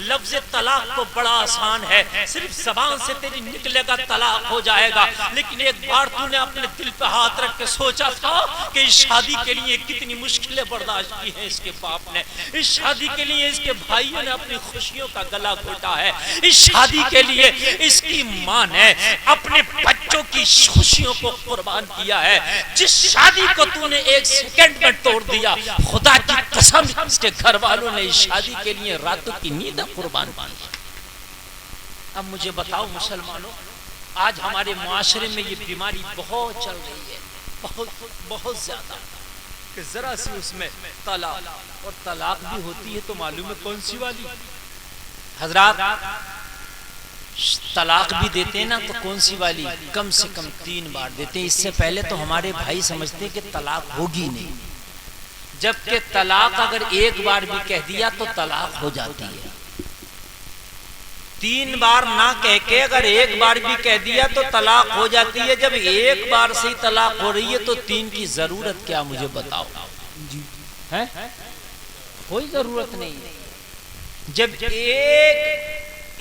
लफ्ज़ तलाक तो बड़ा आसान है, सिर्फ ज़बान से तेरी निकलेगा तलाक हो जाएगा, लेकिन एक बार तूने अपने दिल पे हाथ रख के सोचा था कि इस शादी के लिए कितनी मुश्किलें बर्दाश्त की हैं इसके बाप ने, इस शादी के लिए इसके भाइयों ने अपनी खुशियों का गला घोटा है, इस शादी के लिए इसकी मां ने अपने बच्चों की खुशियों को कुर्बान किया है। जिस शादी को तूने एक सेकंड में तोड़ दिया, खुदा की कसम इसके घर वालों ने इस शादी के लिए रातों की नींद कुर्बान की। अब मुझे बताओ मुसलमानों, आज हमारे मुआशरे में ये बीमारी बहुत चल रही है, बहुत बहुत ज्यादा, कि जरा सी उसमें तलाक, और तलाक भी होती है तो मालूम है कौन सी वाली हजरात, तलाक भी देते हैं ना तो कौन सी वाली, कम से कम 3 बार देते हैं। इससे पहले तो हमारे भाई समझते हैं कि तलाक होगी नहीं, जबकि तलाक अगर एक बार भी कह दिया तो तलाक हो जाती है। 3 बार ना कह के अगर एक बार भी कह दिया तो तलाक हो जाती है। जब एक बार से ही तलाक हो रही है तो 3 की जरूरत क्या, मुझे बताओ है? कोई जरूरत नहीं। जब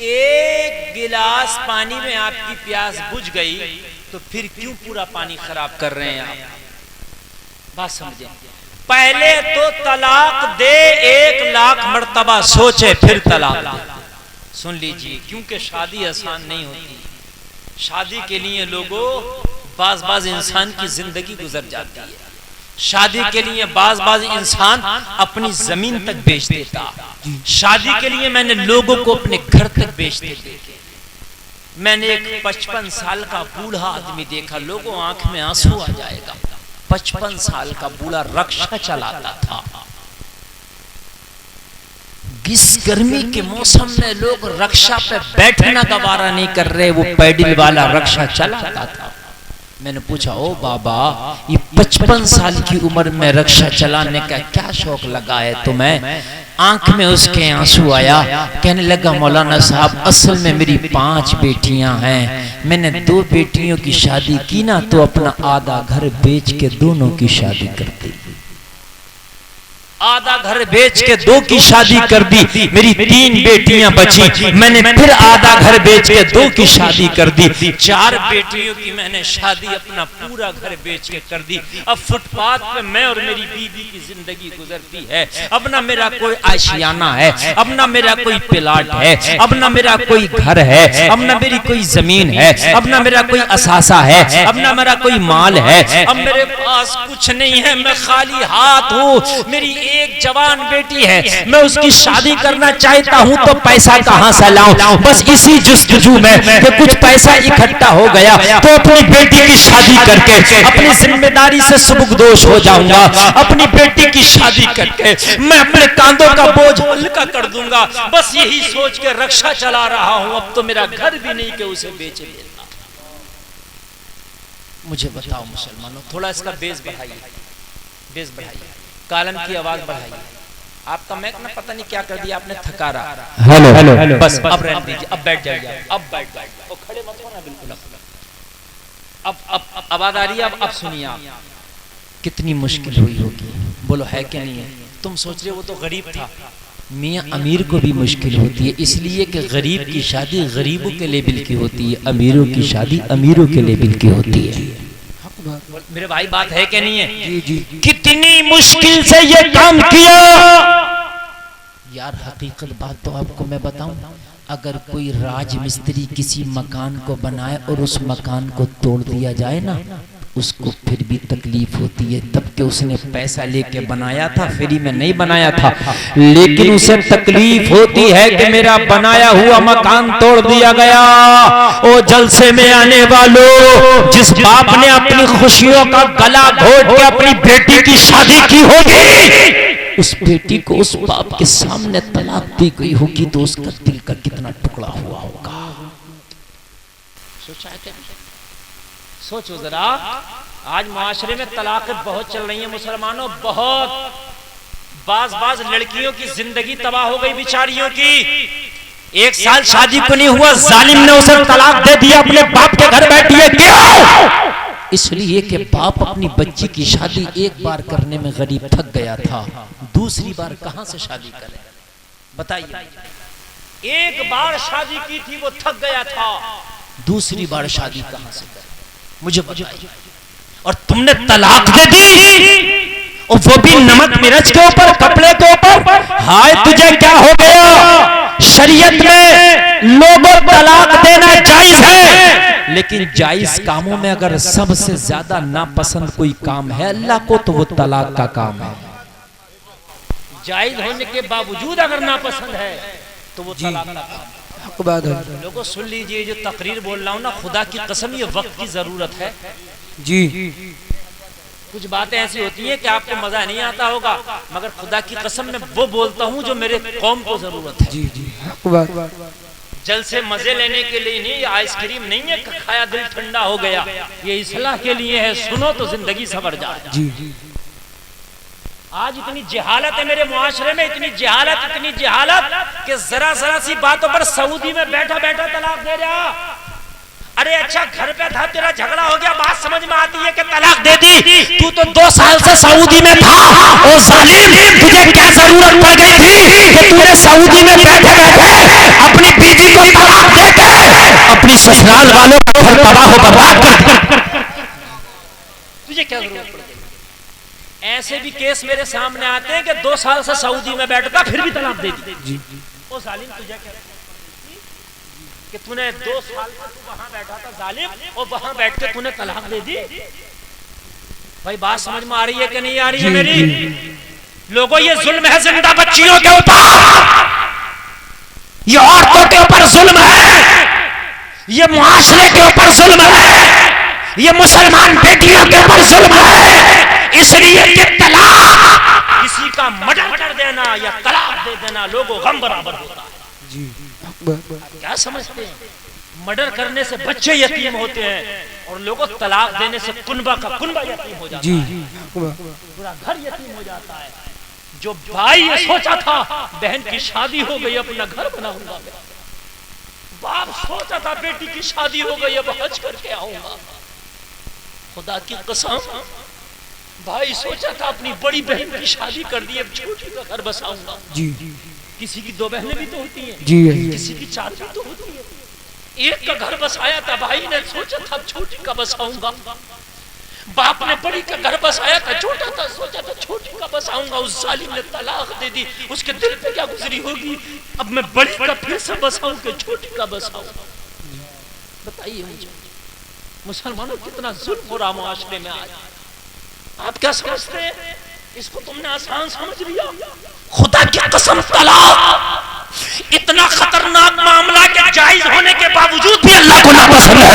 एक गिलास पानी में आपकी प्यास बुझ गई तो फिर क्यों पूरा पानी खराब कर रहे हैं आप? बात समझे। पहले तो तलाक दे 1 लाख मर्तबा सोचे फिर तलाक दे। सुन लीजिए, क्योंकि शादी आसान नहीं होती। शादी के लिए लोगों बाज इंसान की जिंदगी गुजर जाती है। शादी के लिए बाज इंसान अपनी जमीन तक बेच देता। शादी के लिए मैंने लोगों को अपने घर तक बेचते देखे। मैंने एक 55 साल का बूढ़ा आदमी देखा, लोगों आंख में आंसू आ जाएगा। 55 साल का बूढ़ा रक्षा चलाता था। इस गर्मी के मौसम में लोग रक्षा पे बैठना गवारा नहीं कर रहे, वो पैडल वाला रक्षा चलाता था। मैंने पूछा, ओ बाबा, ये 55 साल की उम्र में रक्षा चलाने का क्या शौक लगा है तुम्हें? आंख में उसके आंसू आया। कहने लगा, मौलाना साहब, असल में मेरी 5 बेटियां हैं। मैंने 2 बेटियों की शादी की ना तो अपना आधा घर बेच के दोनों की शादी कर दी। आधा घर बेच के 2 की शादी कर दी। मेरी 3 बेटियां बची, मैंने फिर आधा घर बेच के 2 की शादी कर दी। 4 बेटियों की मैंने शादी अपना पूरा घर बेच के कर दी। अब फुटपाथ पे मैं और मेरी बीवी की जिंदगी गुजरती है। अब ना मेरा कोई आशियाना है, अब ना मेरा कोई प्लाट है, अब ना मेरा कोई घर है, अब ना मेरी कोई जमीन है, अब ना मेरा कोई असासा है, अब ना मेरा कोई माल है। अब मेरे पास कुछ नहीं है, मैं खाली हाथ हूँ। मेरी एक जवान बेटी है, मैं उसकी शादी करना चाहता हूं तो पैसा कहां से लाऊं? बस इसी जुस्तजू में कि कुछ पैसा इकट्ठा हो गया तो अपनी बेटी की शादी करके अपनी जिम्मेदारी से सुबुकदोश हो जाऊंगा। अपनी बेटी की शादी करके मैं अपने कांधों का बोझ हल्का कर दूंगा। बस यही सोच के रक्षा चला रहा हूं। अब तो मेरा घर भी नहीं कि उसे बेच देता। मुझे बताओ मुसलमानों, थोड़ा इसका बेस बढ़ाइए, बेस बढ़ाइए, कालम की आवाज बढ़ाइए। आपका मैक ना पता नहीं क्या कर दिया आपने, थका रहा। हेलो हेलो, बस अब रहने दीजिए, अब बैठ जाइए, अब बैठ जाइए, और खड़े मत होना बिल्कुल। अब आवाज आ रही है। अब सुनिए आप, कितनी मुश्किल हुई होगी, बोलो है कि नहीं है? तुम सोच रहे हो वो तो गरीब था। मियाँ अमीर को भी मुश्किल होती है, इसलिए कि गरीब की शादी गरीबों के लेवल की होती है, अमीरों की शादी अमीरों के लेवल की होती है। मेरे भाई बात है कि नहीं है? जी जी। कितनी मुश्किल से ये काम किया यार। हकीकत बात तो आपको मैं बताऊं, अगर कोई राजमिस्त्री किसी मकान को बनाए और उस मकान को तोड़ दिया जाए ना, उसको फिर भी तकलीफ होती है। तब के उसने पैसा लेके बनाया था, फ्री में नहीं बनाया था, लेकिन उसे तकलीफ होती है कि मेरा बनाया हुआ मकान तोड़ दिया गया। ओ जलसे में आने वालों, जिस बाप ने अपनी खुशियों का गला घोट के अपनी बेटी की शादी की होगी, उस बेटी को उस बाप के सामने तलाक दी गई होगी तो उसका दिल का कितना टुकड़ा हुआ होगा। सोचा है? सोचो जरा, आज माशरे में तलाक़ें बहुत चल रही हैं मुसलमानों, बहुत। बाज लड़कियों की जिंदगी तबाह हो गई बेचारियों की। 1 साल शादी को नहीं हुआ, जालिम ने उसे तलाक दे दिया, अपने बाप के घर बैठी है। क्यों? इसलिए कि बाप अपनी बच्ची की शादी एक बार करने में गरीब थक गया था, दूसरी बार कहां से शादी करे? बताइए। एक बार शादी की थी, वो थक गया था, दूसरी बार शादी कहां से कर, मुझे बताइए। और तुमने तलाक दे दी, और वो भी नमक मिर्च के ऊपर, कपड़े के ऊपर। हाय तुझे क्या हो गया? शरीयत में लोगों तलाक देना जायज है, लेकिन जायज कामों में अगर सबसे ज्यादा नापसंद कोई काम है अल्लाह को, तो वो तलाक का काम है। जायज होने के बावजूद अगर नापसंद है तो वो तलाक का काम है। लोगों सुन लीजिए, जो तकरीर बोल रहा हूं ना, खुदा की कसम ये वक्त की जरूरत है जी। कुछ बातें ऐसी होती हैं कि आपको मजा नहीं आता होगा, मगर खुदा की कसम मैं वो बोलता हूं जो मेरे कौम को जरूरत है। जी जी। जल से मजे लेने के लिए नहीं, ये आइसक्रीम नहीं है खाया दिल ठंडा हो गया, ये इस्लाह के लिए है, सुनो तो जिंदगी संवर जाए। जी जी। आज इतनी जहालत है मेरे मुआशरे में, इतनी जहालत कि जरा जरा सी बातों पर सऊदी में बैठा बैठा तलाक दे रहा। अरे अच्छा घर पे था, तेरा झगड़ा हो गया, बात समझ में आती है कि तलाक दे दी। तू तो 2 साल से सऊदी में था, ओ जालिम, तुझे क्या जरूरत पड़ गई थी कि तूने सऊदी में बैठे बैठे अपनी बीवी को तलाक दे के अपनी ससुराल वालों को घर तबाह हो बर्बाद कर। तुझे क्या जरूरत पड़ गई? ऐसे भी केस मेरे सामने आते हैं कि 2 साल से सऊदी में बैठता फिर भी तलाक दे दी। ओ जालिम, तुझे क्या कि तूने 2 साल तक वहां बैठा था जालिम, और वहां बैठ के तूने तलाक दे दी? भाई बात समझ में आ रही है कि नहीं आ रही है मेरी? लोगों, ये जुल्म है जिंदा बच्चियों के ऊपर, ये औरतों के ऊपर जुल्म है, ये मुआशरे के ऊपर जुल्म है, ये मुसलमान बेटियों के ऊपर जुल्म है। इसलिए कि तलाक, किसी का मर्डर कर देना या तलाक दे देना लोगों गम बराबर होता है। जी। क्या समझते हैं? मर्डर करने से बच्चे यतीम होते हैं, और लोगों तलाक देने से कुनबा का कुनबा यतीम हो जाता है, पूरा घर यतीम हो जाता है। जो भाई ये सोचा था बहन की शादी हो गई अपना घर बनाऊंगा, बाप सोचा था बेटी की शादी हो गई अब हज करके आऊंगा, खुदा की कसम भाई सोचा था अपनी बड़ी बहन की शादी कर दी, अब छोटी का घर बसाऊंगा। जी। किसी की 2 बहनें भी तो होती हैं जी, किसी की 4 भी तो होती है। एक का घर बसाया था भाई ने, सोचा था छोटी का बसाऊंगा। बाप ने बड़ी का घर बसाया था, छोटा था, सोचा था छोटी का बसाऊंगा। उस जालिम ने तलाक दे दी, उसके दिल पे क्या गुजरी होगी, अब मैं बड़ी का फिर से बसाऊं कि छोटी का बसाऊं? बताइए मुझे, मुसलमानों कितना जुल्म हो रहा मुआशरे में आज। आप क्या समझते हैं? इसको तुमने आसान समझ लिया? खुदा की कसम, तलाक इतना खतरनाक मामला के जायज होने के बावजूद भी अल्लाह को नापसंद है।